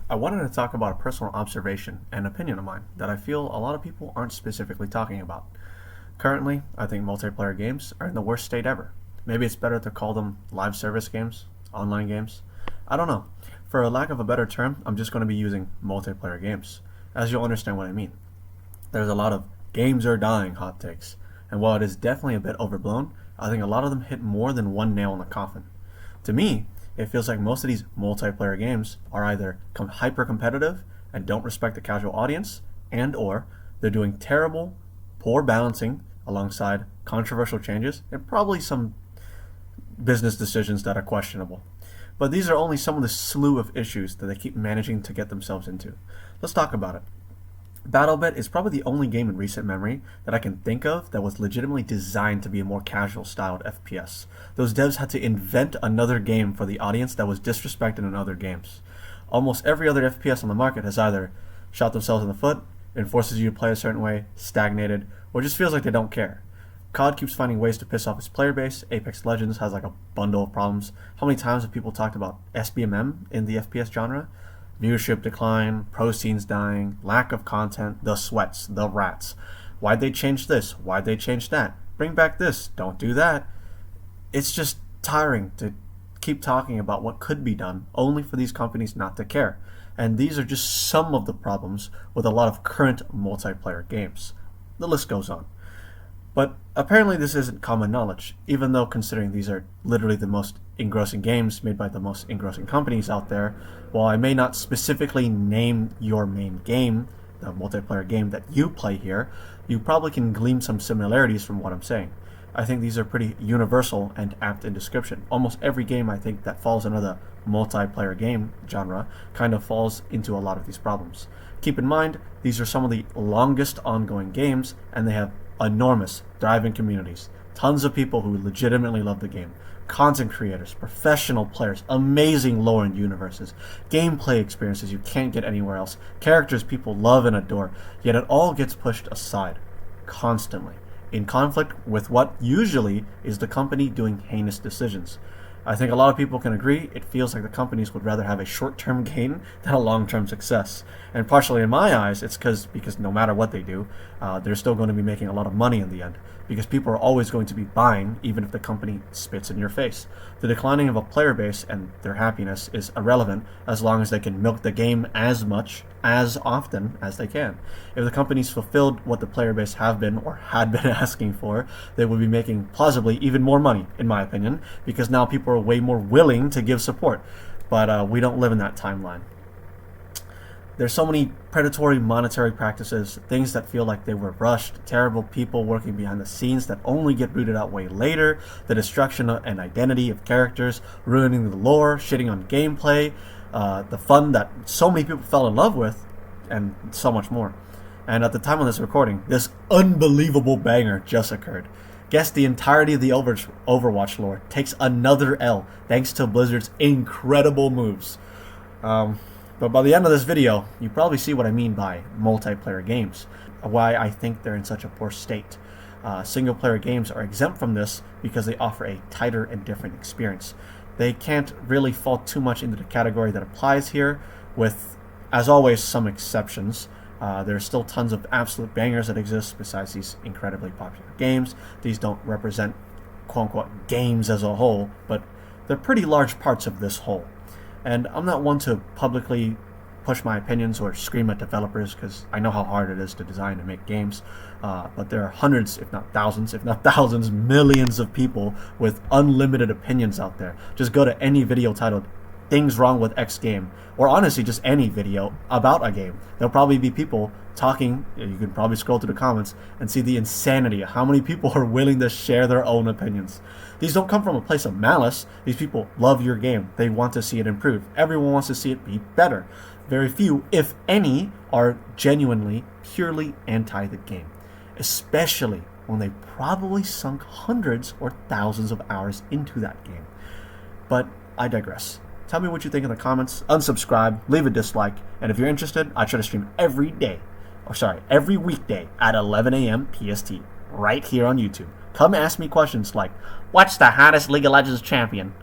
I wanted to talk about a personal observation and opinion of mine that I feel a lot of people aren't specifically talking about. Currently, I think multiplayer games are in the worst state ever. Maybe it's better to call them live service games, online games. I don't know. For a lack of a better term, I'm just going to be using multiplayer games, as you'll understand what I mean. There's a lot of games are dying hot takes, and while it is definitely a bit overblown, I think a lot of them hit more than one nail in the coffin. To me, it feels like most of these multiplayer games are either hyper competitive and don't respect the casual audience, and or they're doing terrible, poor balancing alongside controversial changes and probably some business decisions that are questionable. But these are only some of the slew of issues that they keep managing to get themselves into. Let's talk about it. BattleBit is probably the only game in recent memory that I can think of that was legitimately designed to be a more casual styled FPS. Those devs had to invent another game for the audience that was disrespected in other games. Almost every other FPS on the market has either shot themselves in the foot, enforces you to play a certain way, stagnated, or just feels like they don't care. COD keeps finding ways to piss off its player base. Apex Legends has like a bundle of problems. How many times have people talked about SBMM in the FPS genre? Viewership decline, pro scenes dying, lack of content, the sweats, the rats. Why'd they change this? Why'd they change that? Bring back this. Don't do that. It's just tiring to keep talking about what could be done, only for these companies not to care. And these are just some of the problems with a lot of current multiplayer games. The list goes on. But apparently this isn't common knowledge, even though considering these are literally the most engrossing games made by the most engrossing companies out there, while I may not specifically name your main game, the multiplayer game that you play here, you probably can glean some similarities from what I'm saying. I think these are pretty universal and apt in description. Almost every game I think that falls under the multiplayer game genre kind of falls into a lot of these problems. Keep in mind, these are some of the longest ongoing games, and they have enormous, thriving communities. Tons of people who legitimately love the game. Content creators, professional players, amazing lore and universes, gameplay experiences you can't get anywhere else, characters people love and adore, yet it all gets pushed aside, constantly, in conflict with what usually is the company doing heinous decisions. I think a lot of people can agree it feels like the companies would rather have a short-term gain than a long-term success. And partially in my eyes, it's because no matter what they do, they're still going to be making a lot of money in the end. Because people are always going to be buying, even if the company spits in your face. The declining of a player base and their happiness is irrelevant as long as they can milk the game as much, as often as they can. If the companies fulfilled what the player base have been or had been asking for, they would be making plausibly even more money, in my opinion, because now people are way more willing to give support. But we don't live in that timeline. There's so many predatory monetary practices, things that feel like they were rushed, terrible people working behind the scenes that only get rooted out way later, the destruction and identity of characters, ruining the lore, shitting on gameplay, the fun that so many people fell in love with, and so much more. And at the time of this recording, this unbelievable banger just occurred. Guess the entirety of the Overwatch lore takes another L thanks to Blizzard's incredible moves. But by the end of this video, you probably see what I mean by multiplayer games, why I think they're in such a poor state. Single-player games are exempt from this because they offer a tighter and different experience. They can't really fall too much into the category that applies here, with, as always, some exceptions. There's still tons of absolute bangers that exist besides these incredibly popular games. These don't represent quote-unquote games as a whole, but they're pretty large parts of this whole. And I'm not one to publicly push my opinions or scream at developers because I know how hard it is to design and make games. But there are hundreds, if not thousands, millions of people with unlimited opinions out there. Just go to any video titled "Things Wrong with X Game," or honestly just any video about a game. There'll probably be people talking. You can probably scroll through the comments and see the insanity of how many people are willing to share their own opinions. These don't come from a place of malice. These people love your game. They want to see it improve. Everyone wants to see it be better. Very few, if any, are genuinely, purely anti the game, especially when they probably sunk hundreds or thousands of hours into that game. But I digress. Tell me what you think in the comments, unsubscribe, leave a dislike, and if you're interested, I try to stream every weekday at 11 AM PST, right here on YouTube. Come ask me questions like, what's the hottest League of Legends champion?